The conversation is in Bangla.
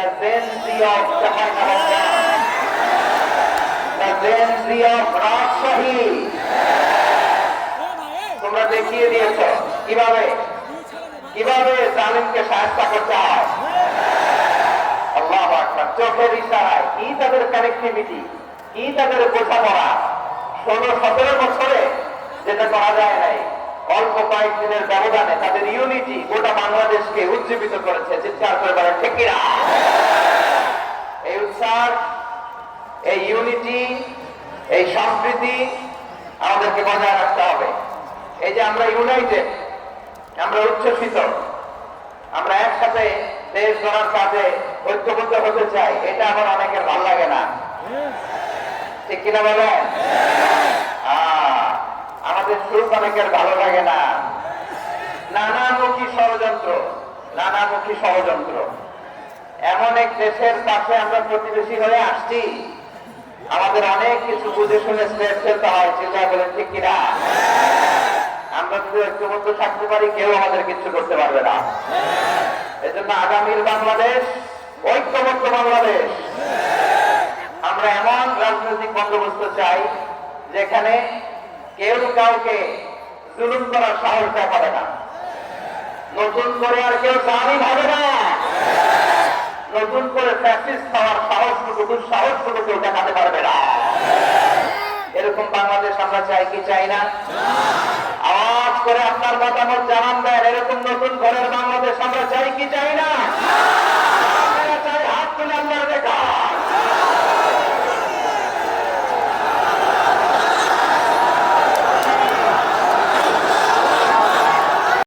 the Gen Z of Jahannaman, the Gen Z of Rajshahi. তোমরা দেখিয়ে দিয়েছো কিভাবে কিভাবে জালিমকে সাহায্য করতে হয়। আল্লাহু আকবার। চোখের ইশারায় কি তাদের কানেক্টিভিটি, কি তাদের বোঝাপড়া। 16-17 বছরে যেটা করা যায় নাই, অল্প কয়েকদিনের ব্যবধানে তাদের ইউনিটি গোটা বাংলাদেশকে উজ্জীবিত করেছে। চিৎকার করে বলেন ঠিক কিনা? এই উৎসাহ, এই ইউনিটি, এই সম্প্রীতি আমাদেরকে বজায় রাখতে হবে। এই যে আমরা ইউনাইটেড, আমরা উচ্ছ্বসিত, আমরা একসাথে দেশ গড়ার কাজে ঐক্যবদ্ধ হতে চাই, এটা আবার অনেকের ভালো লাগে না, ঠিক কিনা বলেন? আমাদের সুখ অনেকের ভালো লাগে না। নানামুখী ষড়যন্ত্র, নানামুখী ষড়যন্ত্র। এমন এক দেশের পাশে আমরা প্রতিবেশী হয়ে আসছি, আমাদের অনেক কিছু বুঝে শুনে স্টেপ ফেলতে হয়। চিন্তা বলেন ঠিক কিনা? আমরা যদি ঐক্যবদ্ধ থাকতে পারি, কেউ আমাদের কিছু করতে পারবে না। এজন্য আগামীর বাংলাদেশ ঐক্যবদ্ধ বাংলাদেশ। আমরা এমন রাজনৈতিক বন্দোবস্ত চাই যেখানে কেউ কাউকে জুলুম করার সাহস দেখাবে না, নতুন করে আর কেউ জালিম হবে না, নতুন করে ফ্যাসিস্ট হওয়ার সাহসটুকু, দুঃসাহসটুকু কেউ দেখাতে পারবে না। এরকম বাংলাদেশ আমরা চাই কি চাই না? আওয়াজ করে আপনার মতামত জানান দেন। এরকম নতুন ঘরের বাংলাদেশ আমরা চাই কি চাই না?